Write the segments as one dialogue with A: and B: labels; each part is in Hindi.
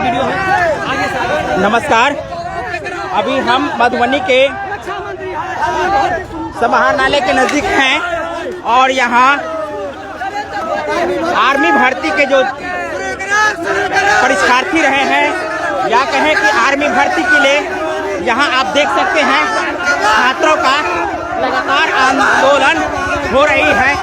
A: वीडियो है।
B: नमस्कार, अभी हम मधुबनी के समाहरणालय के नजदीक हैं और यहाँ आर्मी भर्ती के जो परीक्षार्थी रहे हैं या कहें कि आर्मी भर्ती के लिए यहाँ आप देख सकते हैं छात्रों का लगातार आंदोलन हो रही है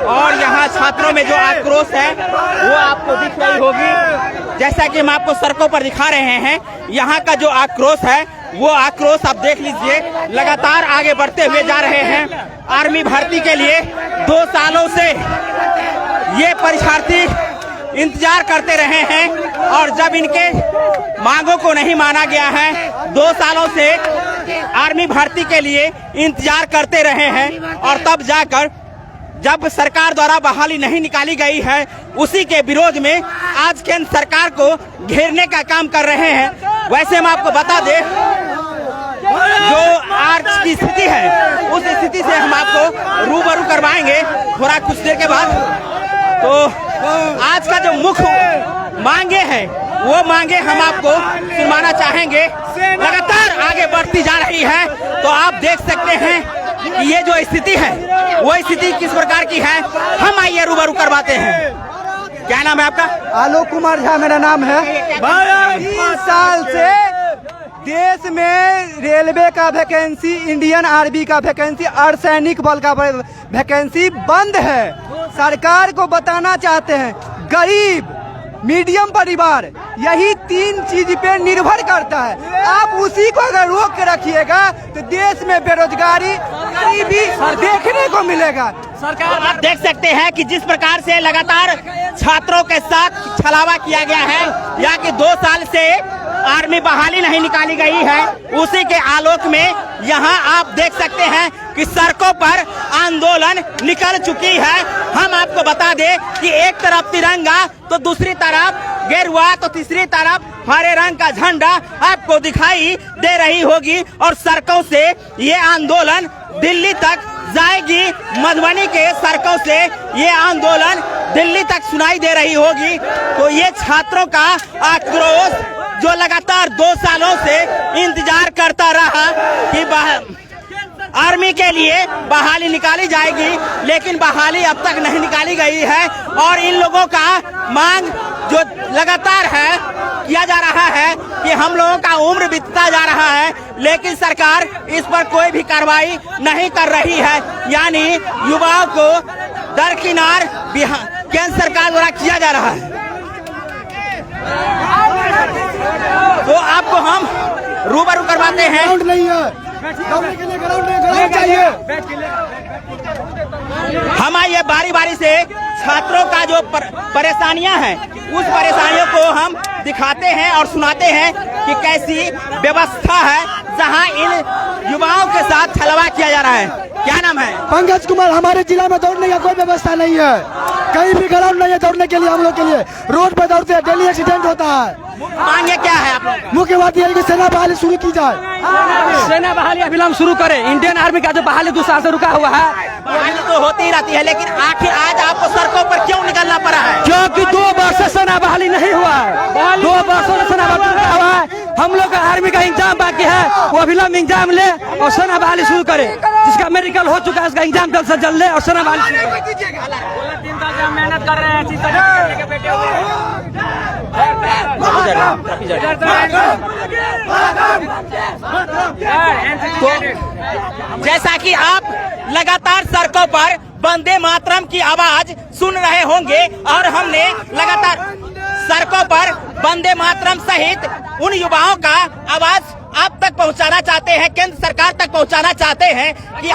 B: और यहाँ छात्रों में जो आक्रोश है वो आपको दिख रही होगी। जैसा कि हम आपको सड़कों पर दिखा रहे हैं, यहाँ का जो आक्रोश है वो आक्रोश आप देख लीजिए, लगातार आगे बढ़ते हुए जा रहे हैं। आर्मी भर्ती के लिए 2 सालों से ये परीक्षार्थी इंतजार करते रहे हैं और जब इनके मांगों को नहीं माना गया है, 2 सालों से आर्मी भर्ती के लिए इंतजार करते रहे हैं और तब जाकर जब सरकार द्वारा बहाली नहीं निकाली गई है, उसी के विरोध में आज केंद्र सरकार को घेरने का काम कर रहे हैं। वैसे हम आपको बता दें, जो आज की स्थिति है उस स्थिति से हम आपको रूबरू करवाएंगे थोड़ा कुछ देर के बाद। तो आज का जो मुख्य मांगे हैं वो मांगे हम आपको सुनवाना चाहेंगे। लगातार आगे बढ़ती जा रही है, तो आप देख सकते हैं कि ये जो स्थिति है वो स्थिति किस प्रकार की है, हम आइए रूबरू करवाते हैं। क्या नाम है आपका?
C: आलोक कुमार झा मेरा नाम है। 20 साल से देश में रेलवे का वैकेंसी, इंडियन आर्मी का वैकेंसी, अर्धसैनिक बल का वैकेंसी बंद है। सरकार को बताना चाहते हैं, गरीब मीडियम परिवार यही 3 चीज पे निर्भर करता है। आप उसी को अगर रोक के रखिएगा तो देश में बेरोजगारी, गरीबी देखने को मिलेगा।
B: सरकार आप देख सकते हैं कि जिस प्रकार से लगातार छात्रों के साथ छलावा किया गया है या कि 2 साल से आर्मी बहाली नहीं निकाली गई है, उसी के आलोक में यहाँ आप देख सकते हैं कि सड़कों पर आंदोलन निकल चुकी है। हम आपको बता दें कि एक तरफ तिरंगा तो दूसरी तरफ गेरुआ तो तीसरी तरफ हरे रंग का झंडा आपको दिखाई दे रही होगी और सड़कों से ये आंदोलन दिल्ली तक जाएगी। मधुबनी के सड़कों से ये आंदोलन दिल्ली तक सुनाई दे रही होगी। तो ये छात्रों का आक्रोश जो लगातार 2 सालों से इंतजार करता रहा कि आर्मी के लिए बहाली निकाली जाएगी, लेकिन बहाली अब तक नहीं निकाली गई है और इन लोगों का मांग जो लगातार है किया जा रहा है कि हम लोगों का उम्र बीतता जा रहा है, लेकिन सरकार इस पर कोई भी कार्रवाई नहीं कर रही है। यानी युवाओं को दरकिनार केंद्र सरकार द्वारा किया जा रहा है। तो आपको हम रूबरू करवाते हैं। हम आइए बारी बारी से छात्रों का जो परेशानियां हैं उस परेशानियों को हम दिखाते हैं और सुनाते हैं कि कैसी व्यवस्था है जहां इन युवाओं के साथ छलवा किया जा रहा है। क्या नाम है?
C: पंकज कुमार। हमारे जिला में दौड़ने का कोई व्यवस्था नहीं है, कहीं भी ग्राउंड नहीं है दौड़ने के लिए। हम लोग के लिए रोड पर दौड़ते हैं, डेली एक्सीडेंट होता है।
B: मांगे क्या है आप लोग?
C: मुख्य बात यह है कि सेना बहाली शुरू की जाए।
A: सेना बहाली अभिलंब शुरू करे। इंडियन आर्मी का जो बहाली 2 साल से रुका हुआ है,
B: बहाली तो होती ही रहती है, लेकिन आखिर आज आपको सड़कों पर क्यों निकलना पड़ा है?
A: क्योंकि 2 वर्ष से सेना बहाली नहीं हुआ है। 2 वर्षों से सेना बहाली रुका हुआ है। हम लोग का आर्मी का एग्जाम बाकी है, वो अभिलंब एग्जाम ले और सेना बहाली शुरू करे। जिसका मेडिकल हो चुका है उसका एग्जाम जल्द से जल्द ले और सेना बहाली।
D: 3 साल से हम मेहनत कर रहे हैं।
B: तो जैसा कि आप लगातार सड़कों पर वंदे मातरम की आवाज सुन रहे होंगे और हमने लगातार सड़कों पर वंदे मातरम सहित उन युवाओं का आवाज आप तक पहुंचाना चाहते हैं, केंद्र सरकार तक पहुंचाना चाहते हैं कि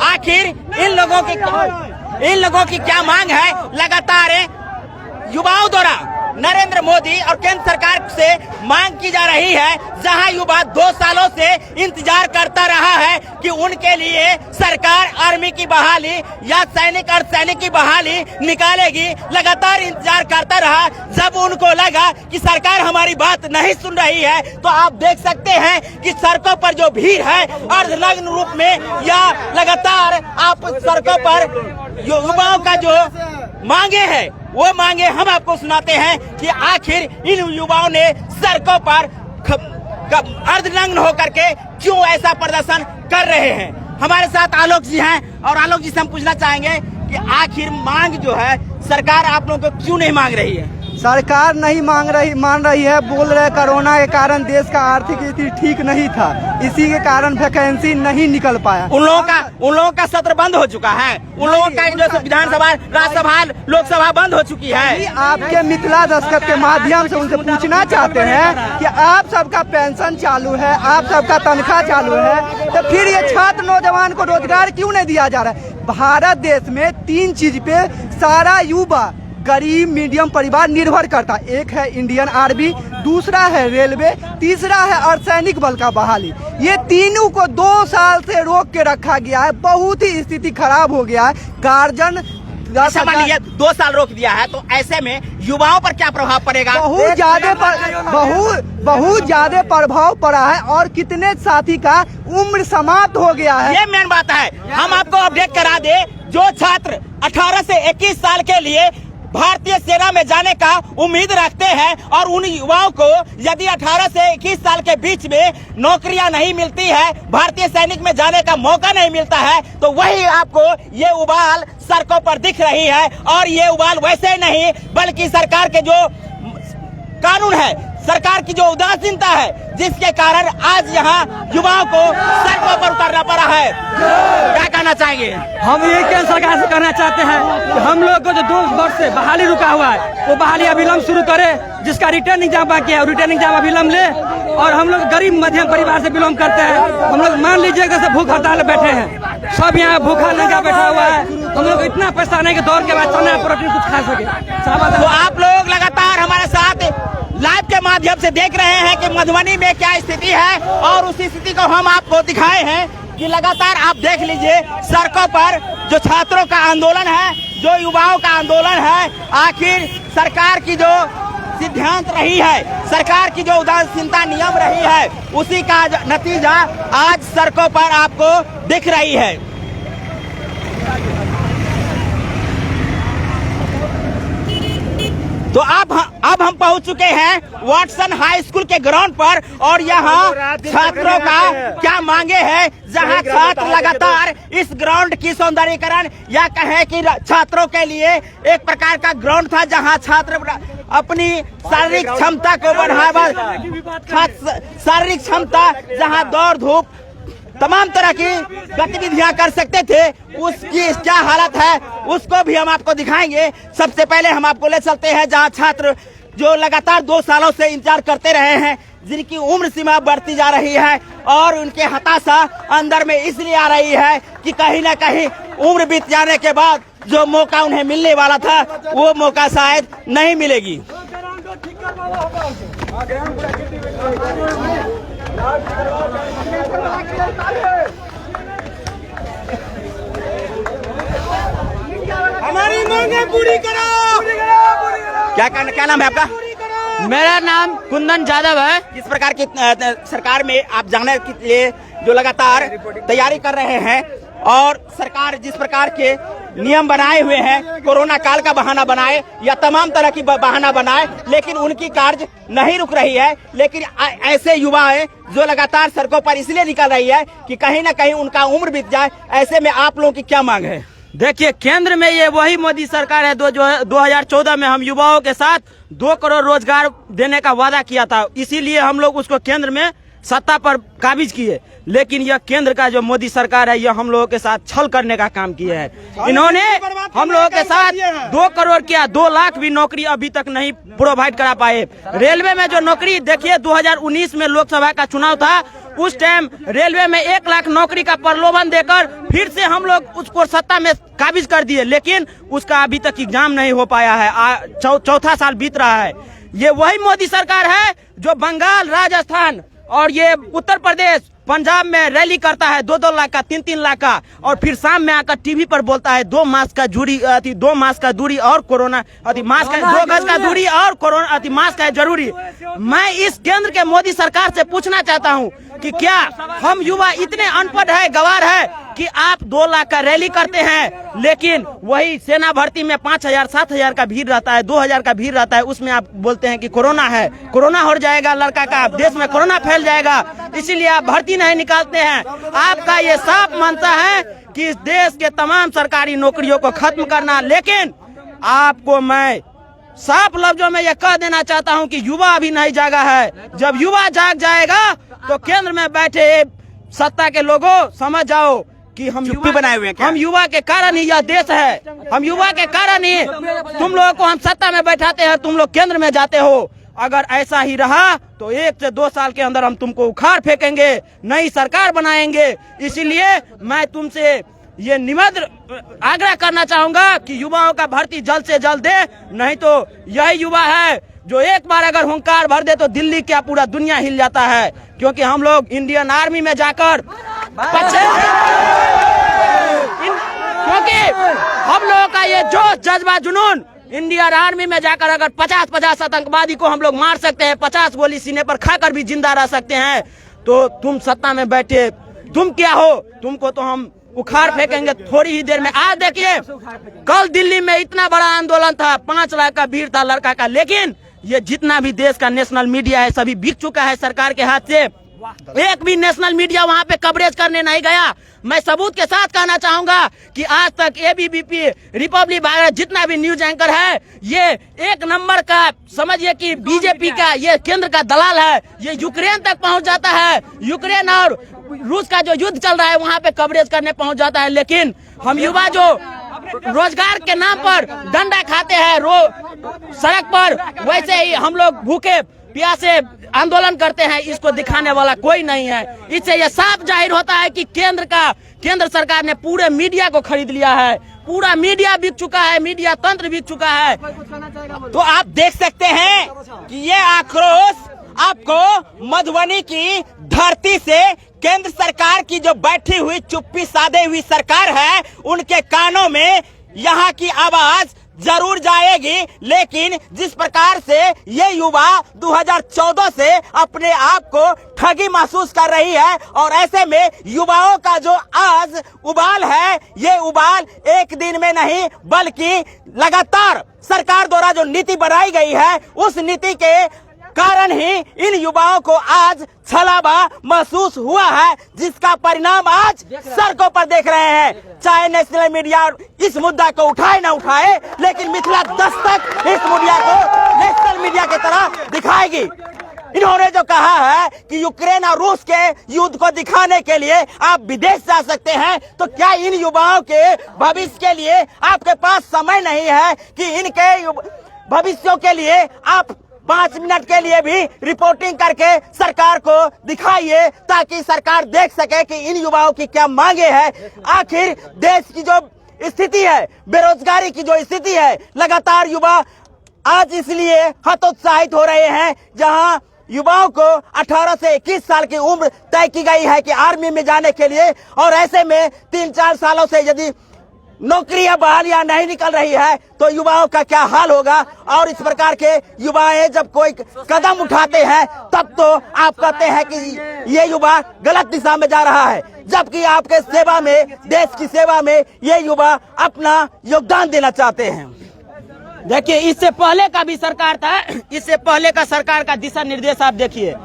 B: आखिर इन लोगों की क्या मांग है। लगातार युवाओं द्वारा नरेंद्र मोदी और केंद्र सरकार से मांग की जा रही है, जहां युवा 2 सालों से इंतजार करता रहा है कि उनके लिए सरकार आर्मी की बहाली या सैनिक अर्धसैनिक की बहाली निकालेगी। लगातार इंतजार करता रहा। जब उनको लगा कि सरकार हमारी बात नहीं सुन रही है, तो आप देख सकते हैं कि सड़कों पर जो भीड़ है अर्धनग्न रूप में या लगातार आप सड़कों पर युवाओं का जो मांगे है वो मांगे हम आपको सुनाते हैं कि आखिर इन युवाओं ने सड़कों पर अर्धनग्न होकर के क्यों ऐसा प्रदर्शन कर रहे हैं। हमारे साथ आलोक जी हैं और आलोक जी से हम पूछना चाहेंगे कि आखिर मांग जो है सरकार आप लोगों को क्यों नहीं मांग रही है।
C: सरकार नहीं मान रही है, बोल रहे कोरोना के कारण देश का आर्थिक स्थिति ठीक नहीं था, इसी के कारण वैकेंसी नहीं निकल पाया।
B: उन लोगों का सत्र बंद हो चुका है, उन लोगों का जो विधानसभा, राज्यसभा, लोकसभा बंद हो चुकी है।
C: आपके मिथिला दस्तखत के माध्यम से उनसे पूछना चाहते हैं कि आप सबका पेंशन चालू है, आप सबका तनख्वाह चालू है, तो फिर ये छात्र नौजवान को रोजगार क्यों नहीं दिया जा रहा है। भारत देश में 3 चीज पे सारा युवा गरीब मीडियम परिवार निर्भर करता है। एक है इंडियन आर्मी, दूसरा है रेलवे, तीसरा है अर्धसैनिक बल का बहाली। ये तीनों को 2 साल से रोक के रखा गया है, बहुत ही स्थिति खराब हो गया है। गार्जियन
B: 2 साल रोक दिया है, तो ऐसे में युवाओं पर क्या प्रभाव पड़ेगा।
C: बहुत ज्यादा प्रभाव पड़ा है और कितने साथी का उम्र समाप्त हो गया है।
B: ये मेन बात है। हम आपको अपडेट करा दे, जो छात्र 18 से 21 साल के लिए भारतीय सेना में जाने का उम्मीद रखते हैं और उन युवाओं को यदि 18 से 21 साल के बीच में नौकरियां नहीं मिलती है, भारतीय सैनिक में जाने का मौका नहीं मिलता है, तो वही आपको ये उबाल सड़कों पर दिख रही है। और ये उबाल वैसे नहीं बल्कि सरकार के जो कानून है, सरकार की जो उदासीनता है, जिसके कारण आज यहाँ युवाओं को सड़कों पर उतरना पड़ा है। क्या कहना चाहेंगे।
A: हम ये केंद्र सरकार से कहना चाहते हैं कि हम लोग को जो 2 वर्ष से बहाली रुका हुआ है वो बहाली अविलंब शुरू करे, जिसका रिटर्न एग्जाम बाकी है रिटर्न एग्जाम अविलंब ले। और हम लोग गरीब मध्यम परिवार से बिलोंग करते हैं, हम लोग मान लीजिए कि भूख हड़ताल बैठे हैं, सब यहाँ भूखा नंगा बैठा हुआ है, हम लोग इतना पैसा नहीं कि दौड़ के बाद चना प्रोटीन कुछ खा सके।
B: तो आप लोग लगातार हमारे साथ लाइव के माध्यम से देख रहे हैं कि मधुबनी में क्या स्थिति है और उस स्थिति को हम आपको दिखाए हैं कि लगातार आप देख लीजिए सड़कों पर जो छात्रों का आंदोलन है, जो युवाओं का आंदोलन है, आखिर सरकार की जो सिद्धांत रही है, सरकार की जो उदासीनता नियम रही है, उसी का नतीजा आज सड़कों पर आपको दिख रही है। तो अब हम पहुंच चुके हैं वाटसन हाई स्कूल के ग्राउंड पर और यहाँ छात्रों का क्या मांगे हैं, जहाँ छात्र लगातार इस ग्राउंड की सौंदर्यीकरण या कहें कि छात्रों के लिए एक प्रकार का ग्राउंड था जहाँ छात्र अपनी शारीरिक क्षमता को बढ़ावा, शारीरिक क्षमता जहाँ दौड़ धूप तमाम तरह की गतिविधियां कर सकते थे, उसकी क्या हालत है उसको भी हम आपको दिखाएंगे। सबसे पहले हम आपको ले चलते हैं जहां छात्र जो लगातार 2 सालों से इंतजार करते रहे हैं, जिनकी उम्र सीमा बढ़ती जा रही है और उनके हताशा अंदर में इसलिए आ रही है कि कहीं ना कहीं उम्र बीत जाने के बाद जो मौका उन्हें मिलने वाला था वो मौका शायद नहीं मिलेगी।
C: हमारी मांगे पूरी करो।
B: क्या नाम है आपका।
A: मेरा नाम कुंदन यादव है।
B: किस प्रकार की सरकार में आप जाने के लिए जो लगातार तैयारी कर रहे हैं और सरकार जिस प्रकार के नियम बनाए हुए हैं, कोरोना काल का बहाना बनाए या तमाम तरह की बहाना बनाए, लेकिन उनकी कार्य नहीं रुक रही है। लेकिन ऐसे युवा हैं जो लगातार सड़कों पर इसलिए निकल रही है कि कहीं ना कहीं उनका उम्र बीत जाए। ऐसे में आप लोगों की क्या मांग है।
A: देखिए, केंद्र में ये वही मोदी सरकार है जो 2014 में हम युवाओं के साथ 2 करोड़ रोजगार देने का वादा किया था, इसीलिए हम लोग उसको केंद्र में सत्ता पर काबिज किए। लेकिन यह केंद्र का जो मोदी सरकार है, यह हम लोगों के साथ छल करने का काम किया है। इन्होंने हम लोगों के साथ 2 करोड़ क्या 2 लाख भी नौकरी अभी तक नहीं प्रोवाइड करा पाए। रेलवे में जो नौकरी, देखिए 2019 में लोकसभा का चुनाव था, उस टाइम रेलवे में 1 लाख नौकरी का प्रलोभन देकर फिर से हम लोग उसको सत्ता में काबिज कर दिए, लेकिन उसका अभी तक एग्जाम नहीं हो पाया है। चौथा साल बीत रहा है। ये वही मोदी सरकार है जो बंगाल, राजस्थान और ये उत्तर प्रदेश, पंजाब में रैली करता है 2-2 लाख का, 3-3 लाख का, और फिर शाम में आकर टीवी पर बोलता है 2 मास्क का दूरी और कोरोना मास्क है, 2 गज का दूरी और कोरोना मास्क है जरूरी। मैं इस केंद्र के मोदी सरकार से पूछना चाहता हूं कि क्या हम युवा इतने अनपढ़ है, गवार है
B: कि आप 2 लाख का रैली करते हैं, लेकिन वही सेना भर्ती में 5,000 7,000 का भीड़ रहता है, 2,000 का भीड़ रहता है, उसमें आप बोलते हैं कि कोरोना है, कोरोना हो जाएगा लड़का का, देश में कोरोना फैल जाएगा, इसीलिए आप भर्ती नहीं निकालते हैं। आपका ये साफ मानता है कि इस देश के तमाम सरकारी नौकरियों को खत्म करना, लेकिन आपको मैं साफ लफ्जों में यह कह देना चाहता हूं कि युवा अभी नहीं जागा है। जब युवा जाग जाएगा तो केंद्र में बैठे सत्ता के लोगों समझ जाओ कि हम
E: चुप्पी बनाए हुए हैं क्या?
B: हम युवा के कारण ही यह देश है, हम युवा के कारण ही तुम लोगों को हम सत्ता में बैठाते हैं, तुम लोग केंद्र में जाते हो। अगर ऐसा ही रहा तो 1 से 2 साल के अंदर हम तुमको उखाड़ फेंकेंगे, नई सरकार बनाएंगे। इसीलिए मैं तुमसे ये निवेदन आग्रह करना चाहूंगा कि युवाओं का भर्ती जल्द से जल्द दे, नहीं तो यही युवा है जो एक बार अगर हुंकार भर दे तो दिल्ली क्या पूरा दुनिया हिल जाता है। क्योंकि हम लोग इंडियन आर्मी में जाकर क्योंकि हम लोगों का ये जोश जज्बा जुनून, इंडियन आर्मी में जाकर अगर 50-50 आतंकवादी को हम लोग मार सकते हैं, 50 गोली सीने पर खाकर भी जिंदा रह सकते हैं, तो तुम सत्ता में बैठे तुम क्या हो? तुमको तो हम उखाड़ फेंकेंगे थोड़ी ही देर में। आज देखिए कल दिल्ली में इतना बड़ा आंदोलन था, 5 लाख का भीड़ था लड़का का, लेकिन ये जितना भी देश का नेशनल मीडिया है सभी बिक चुका है सरकार के हाथ से। एक भी नेशनल मीडिया वहां पे कवरेज करने नहीं गया। मैं सबूत के साथ कहना चाहूंगा कि आज तक एबीपी, रिपब्लिक भारत जितना भी न्यूज एंकर है, ये 1 नंबर का समझिए कि बीजेपी का ये केंद्र का दलाल है। ये यूक्रेन तक पहुंच जाता है, यूक्रेन और रूस का जो युद्ध चल रहा है वहां पे कवरेज करने पहुंच जाता है। लेकिन हम युवा जो रोजगार के नाम पर डंडा खाते हैं सड़क पर, वैसे ही हम लोग भूखे प्यासे आंदोलन करते हैं, इसको दिखाने वाला कोई नहीं है। इससे यह साफ जाहिर होता है कि केंद्र सरकार ने पूरे मीडिया को खरीद लिया है, पूरा मीडिया बिक चुका है, मीडिया तंत्र बिक चुका है।
E: तो आप देख सकते हैं कि ये आक्रोश आपको मधुबनी की धरती से केंद्र सरकार की जो बैठी हुई चुप्पी साधे हुई सरकार है उनके कानों में यहाँ की आवाज जरूर जाएगी। लेकिन जिस प्रकार से ये युवा 2014 से अपने आप को ठगी महसूस कर रही है, और ऐसे में युवाओं का जो आज उबाल है, ये उबाल एक दिन में नहीं बल्कि लगातार सरकार द्वारा जो नीति बनाई गई है उस नीति के कारण ही इन युवाओं को आज छलावा महसूस हुआ है, जिसका परिणाम आज सड़कों पर देख रहे हैं। चाहे नेशनल मीडिया इस मुद्दा को उठाए ना उठाए, लेकिन मिथिला दस्तक इस मीडिया को नेशनल मीडिया की तरह दिखाएगी। इन्होंने जो कहा है कि यूक्रेन और रूस के युद्ध को दिखाने के लिए आप विदेश जा सकते हैं, तो क्या इन युवाओं के भविष्य के लिए आपके पास समय नहीं है कि इनके भविष्यों के लिए आप 5 मिनट के लिए भी रिपोर्टिंग करके सरकार को दिखाइए, ताकि सरकार देख सके कि इन युवाओं की क्या मांगे हैं। आखिर देश की जो स्थिति है, बेरोजगारी की जो स्थिति है, लगातार युवा आज इसलिए हतोत्साहित हो रहे हैं, जहां युवाओं को 18 से 21 साल की उम्र तय की गई है कि आर्मी में जाने के लिए, और ऐसे में 3-4 सालों से यदि नौकरियां बहालियां नहीं निकल रही है तो युवाओं का क्या हाल होगा। और इस प्रकार के युवाएं जब कोई कदम उठाते हैं तब तो आप कहते हैं कि ये युवा गलत दिशा में जा रहा है, जबकि आपके सेवा में, देश की सेवा में ये युवा अपना योगदान देना चाहते हैं।
B: देखिए इससे पहले का भी सरकार था, इससे पहले का सरकार का दिशा निर्देश आप देखिए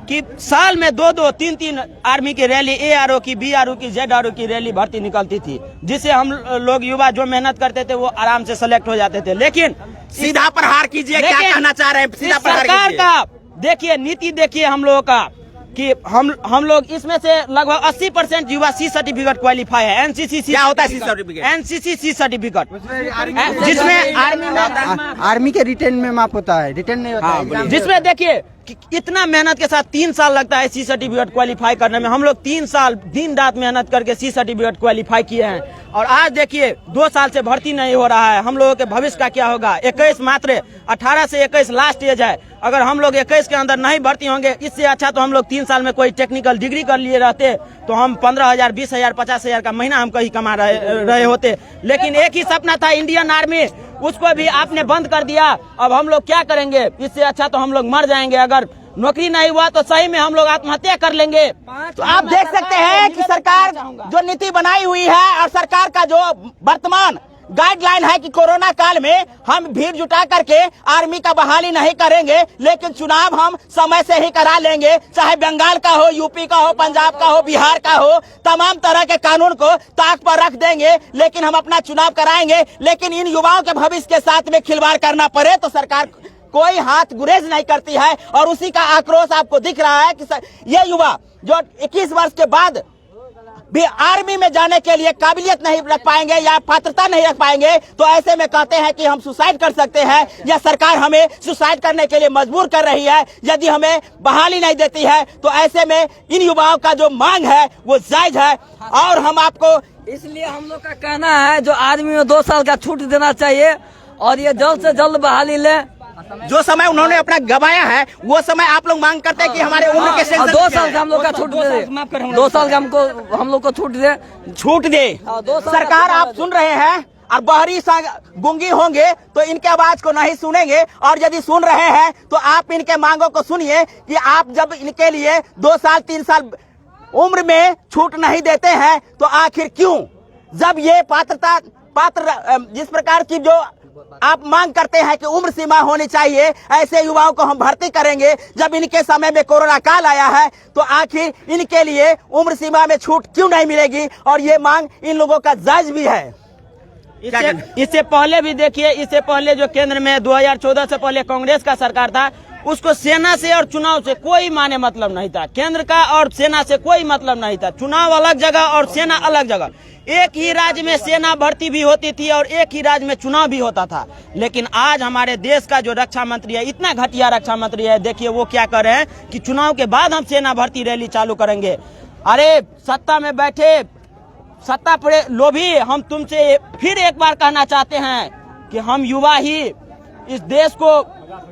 B: कि साल में 2-2, 3-3 आर्मी की रैली, ARO की, BRO की, ZRO की रैली भर्ती निकलती थी, जिससे हम लोग युवा जो मेहनत करते थे वो आराम से सेलेक्ट हो जाते थे। लेकिन
E: सीधा प्रहार कीजिए, क्या कहना चाह रहे हैं? सीधा प्रहार
B: सरकार का देखिए नीति देखिए हम लोगों का कि हम लोग इसमें से लगभग 80% युवा C सर्टिफिकेट क्वालिफाई है। NCC
E: क्या होता है C certificate?
B: NCC C certificate, जिसमें आर्मी में
C: आर्मी के रिटर्न में माप होता है, रिटर्न नहीं होता है।
B: जिसमें देखिए कि इतना मेहनत के साथ 3 साल लगता है C सर्टिफिकेट क्वालिफाई करने में। हम लोग 3 साल दिन रात मेहनत करके C सर्टिफिकेट क्वालिफाई किए हैं, और आज देखिए 2 साल से भर्ती नहीं हो रहा है। हम लोगों के भविष्य का क्या होगा? 21 मात्र 18 से 21 लास्ट एज है। अगर हम लोग 21 के अंदर नहीं भर्ती होंगे, इससे अच्छा तो हम लोग 3 साल में कोई टेक्निकल डिग्री कर लिए रहते, तो हम 15,000, 20,000, 50,000 का महीना हम कहीं कमा रहे होते। लेकिन एक ही सपना था इंडियन आर्मी, उसको भी आपने बंद कर दिया। अब हम लोग क्या करेंगे? इससे अच्छा तो हम लोग मर जाएंगे। अगर
E: नौकरी नहीं हुआ तो सही में हम लोग आत्महत्या कर लेंगे। तो आप देख सकते हैं कि सरकार जो नीति बनाई हुई है और सरकार का जो वर्तमान गाइडलाइन है कि कोरोना काल में हम भीड़ जुटा करके आर्मी का बहाली नहीं करेंगे, लेकिन चुनाव हम समय से ही करा लेंगे, चाहे बंगाल का हो, यूपी का हो, पंजाब का हो, बिहार का हो, तमाम तरह के कानून को ताक पर रख देंगे, लेकिन हम अपना चुनाव कराएंगे। लेकिन इन युवाओं के भविष्य के साथ में खिलवाड़ करना पड़े तो सरकार कोई हाथ गुरेज नहीं करती है। और उसी का आक्रोश आपको दिख रहा है कि ये युवा जो 21 वर्ष के बाद भी आर्मी में जाने के लिए काबिलियत नहीं रख पाएंगे या पात्रता नहीं रख पाएंगे, तो ऐसे में कहते हैं कि हम सुसाइड कर सकते हैं या सरकार हमें सुसाइड करने के लिए मजबूर कर रही है यदि हमें बहाली नहीं देती है। तो ऐसे में इन युवाओं का जो मांग है वो जायज है। और हम आपको
A: इसलिए हम लोग का कहना है जो आर्मी में 2 साल का छूट देना चाहिए और ये जल्द से जल्द बहाली ले।
E: जो समय उन्होंने अपना गवाया है वो समय आप लोग मांग करते हैं कि हमारे उम्र के
A: 2 साल का हम लोग का छूट दे, 2 साल का हम लोग को छूट दे।
E: सरकार आप सुन रहे हैं और बहरी गूंगी होंगे तो इनके आवाज को नहीं सुनेंगे, और यदि सुन रहे हैं तो आप इनके मांगों को सुनिए कि आप जब इनके लिए 2 साल 3 साल उम्र में छूट नहीं देते हैं तो आखिर क्यों? जब ये पात्र जिस प्रकार की जो आप मांग करते हैं कि उम्र सीमा होनी चाहिए, ऐसे युवाओं को हम भर्ती करेंगे। जब इनके समय में कोरोना काल आया है तो आखिर इनके लिए उम्र सीमा में छूट क्यों नहीं मिलेगी? और ये मांग इन लोगों का जायज भी है। इससे पहले भी देखिए, इससे पहले जो केंद्र में 2014 से पहले कांग्रेस का सरकार था, उसको सेना से और चुनाव से कोई माने मतलब नहीं था। केंद्र का और सेना से कोई मतलब नहीं था। चुनाव अलग जगह और सेना अलग जगह। एक ही राज्य में सेना भर्ती भी होती थी और एक ही राज्य में चुनाव भी होता था। लेकिन आज हमारे देश का जो रक्षा मंत्री है, इतना घटिया रक्षा मंत्री है, देखिए वो क्या कर रहे हैं कि चुनाव के बाद हम सेना भर्ती रैली चालू करेंगे। अरे सत्ता में बैठे सत्ता पर लोभी, हम तुमसे फिर एक बार कहना चाहते हैं कि हम युवा ही इस देश को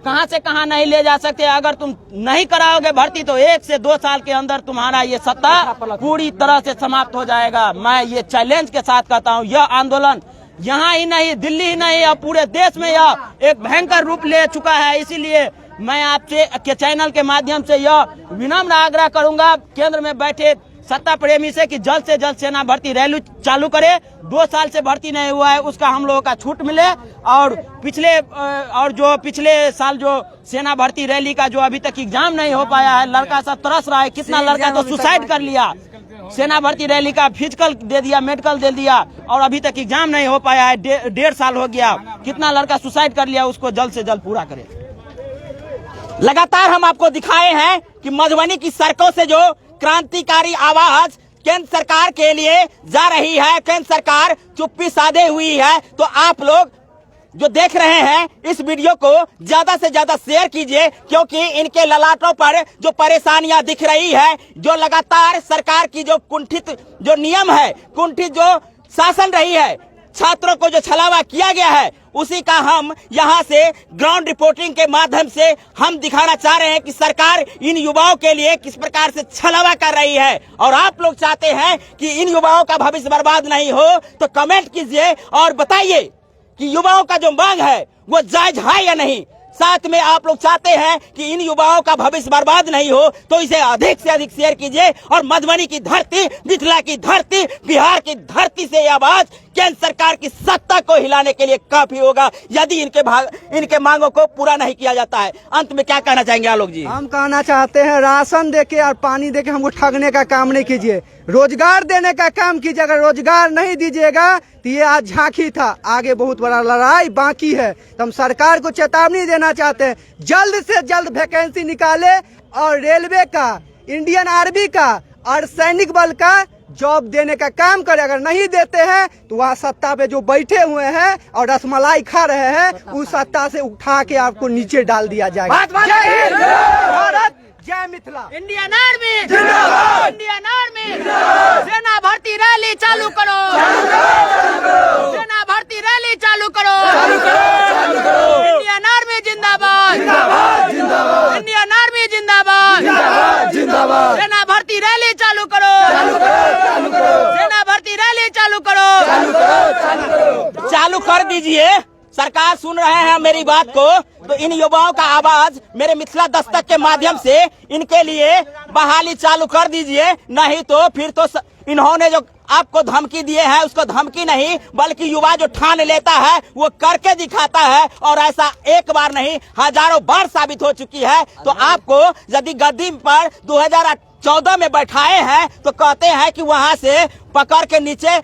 E: कहां से कहां नहीं ले जा सकते। अगर तुम नहीं कराओगे भर्ती तो 1 से 2 साल के अंदर तुम्हारा ये सत्ता पूरी तरह से समाप्त हो जाएगा। मैं ये चैलेंज के साथ कहता हूं, यह आंदोलन यहाँ ही नहीं, दिल्ली ही नहीं, अब पूरे देश में यह एक भयंकर रूप ले चुका है। इसीलिए मैं आपसे के चैनल के माध्यम से यह विनम्र आग्रह करूंगा केंद्र में बैठे सत्ता प्रेमी से कि जल्द से जल्द सेना भर्ती रैली चालू करे। 2 साल से भर्ती नहीं हुआ है उसका हम लोगों का छूट मिले। और पिछले साल जो सेना भर्ती रैली का जो अभी तक एग्जाम नहीं हो पाया है, लड़का सब तरस रहा है। कितना लड़का तो सुसाइड कर लिया। सेना भर्ती रैली का फिजिकल दे दिया, मेडिकल दे दिया और अभी तक एग्जाम नहीं हो पाया है। 1.5 साल हो गया। कितना लड़का सुसाइड कर लिया, उसको जल्द से जल्द पूरा करे। लगातार हम आपको दिखाए हैं कि मधुबनी की सड़कों से जो क्रांतिकारी आवाज केंद्र सरकार के लिए जा रही है, केंद्र सरकार चुप्पी साधे हुई है। तो आप लोग जो देख रहे हैं इस वीडियो को ज्यादा से ज्यादा शेयर कीजिए, क्योंकि इनके ललाटों पर जो परेशानियां दिख रही है, जो लगातार सरकार की जो कुंठित जो नियम है, कुंठित जो शासन रही है, छात्रों को जो छलावा किया गया है, उसी का हम यहां से ग्राउंड रिपोर्टिंग के माध्यम से हम दिखाना चाह रहे हैं कि सरकार इन युवाओं के लिए किस प्रकार से छलावा कर रही है। और आप लोग चाहते हैं कि इन युवाओं का भविष्य बर्बाद नहीं हो तो कमेंट कीजिए और बताइए कि युवाओं का जो मांग है वो जायज है या नहीं। साथ में आप लोग चाहते हैं कि इन युवाओं का भविष्य बर्बाद नहीं हो तो इसे अधिक से अधिक शेयर कीजिए। और मधुबनी की धरती, मिथिला की धरती, बिहार की धरती से यह आवाज केंद्र सरकार की सत्ता को हिलाने के लिए काफी होगा यदि इनके मांगों को पूरा नहीं किया जाता है। अंत में क्या कहना चाहेंगे आलोक जी?
C: हम कहना चाहते हैं राशन देके और पानी देके हमको ठगने का काम नहीं कीजिए, रोजगार देने का काम कीजिए। अगर रोजगार नहीं दीजिएगा तो ये आज झांकी था, आगे बहुत बड़ा लड़ाई बाकी है। तो हम सरकार को चेतावनी देना चाहते हैं, जल्द से जल्द वैकेंसी निकाले और रेलवे का, इंडियन आर्मी का और सैनिक बल का जॉब देने का काम करे। अगर नहीं देते हैं तो वहाँ सत्ता पे जो बैठे हुए हैं और रसमलाई खा रहे हैं, उस सत्ता से उठा के आपको नीचे डाल दिया जाएगा। जय हिंद, भारत, जय मिथिला।
E: इंडियन आर्मी जिंदाबाद, इंडियन आर्मी जिंदाबाद। सेना भर्ती रैली चालू करो, सेना भर्ती रैली चालू करो, इंडियन आर्मी जिंदाबाद, इंडियन आर्मी जिंदाबाद, सेना भर्ती रैली चालू करो, सेना भर्ती रैली चालू करो, चालू कर दीजिए। सरकार सुन रहे हैं मेरी बात को, तो तो इन युवाओं का आवाज मेरे मिथिला दस्तक के माध्यम से इनके लिए बहाली चालू कर दीजिए, नहीं तो फिर तो इन्होंने जो आपको धमकी दिए हैं उसको धमकी नहीं बल्कि युवा जो ठान लेता है वो करके दिखाता है, और ऐसा एक बार नहीं हजारों बार साबित हो चुकी है। तो आपको यदि गद्दी पर 2014 में बैठाए हैं तो कहते हैं कि वहां से पकड़ के नीचे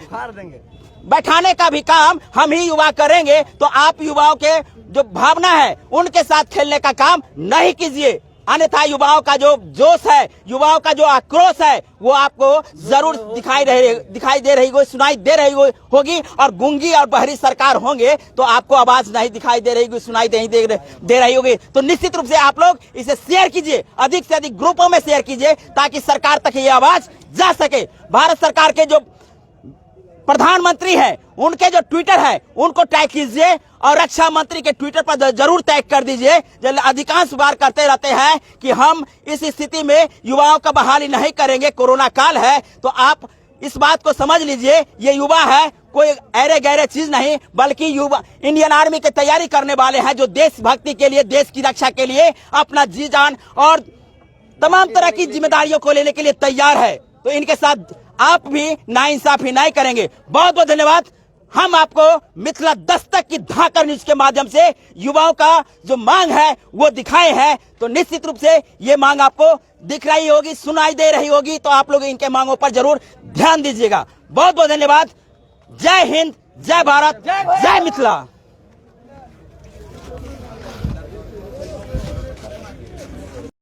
E: बैठाने का भी काम हम ही युवा करेंगे। तो आप युवाओं के जो भावना है उनके साथ खेलने का काम नहीं कीजिए, अन्यथा युवाओं का जो जोश है, युवाओं का जो आक्रोश है वो आपको जरूर दिखाई दे रही होगी, सुनाई दे रही होगी। और गूंगी और बहरी सरकार होंगे तो आपको आवाज नहीं दिखाई दे रही होगी, सुनाई दे रही होगी। तो निश्चित रूप से आप लोग इसे शेयर कीजिए, अधिक से अधिक ग्रुपों में शेयर कीजिए ताकि सरकार तक ये आवाज जा सके। भारत सरकार के जो प्रधानमंत्री हैं उनके जो ट्विटर है उनको टैग कीजिए, और रक्षा मंत्री के ट्विटर पर जरूर टैग कर दीजिए। अधिकांश बार करते रहते हैं कि हम इस स्थिति में युवाओं का बहाली नहीं करेंगे, कोरोना काल है। तो आप इस बात को समझ लीजिए, ये युवा है कोई ऐरे गहरे चीज नहीं, बल्कि युवा इंडियन आर्मी की तैयारी करने वाले हैं जो देशभक्ति के लिए, देश की रक्षा के लिए अपना जी जान और तमाम तरह की जिम्मेदारियों को लेने के लिए तैयार है। तो इनके साथ आप भी नाइंसाफी नहीं करेंगे। बहुत बहुत धन्यवाद। हम आपको मिथिला दस्तक की धाकर न्यूज के माध्यम से युवाओं का जो मांग है वो दिखाए हैं। तो निश्चित रूप से ये मांग आपको दिख रही होगी, सुनाई दे रही होगी, तो आप लोग इनके मांगों पर जरूर ध्यान दीजिएगा। बहुत बहुत धन्यवाद। जय हिंद, जय भारत, जय मिथिला।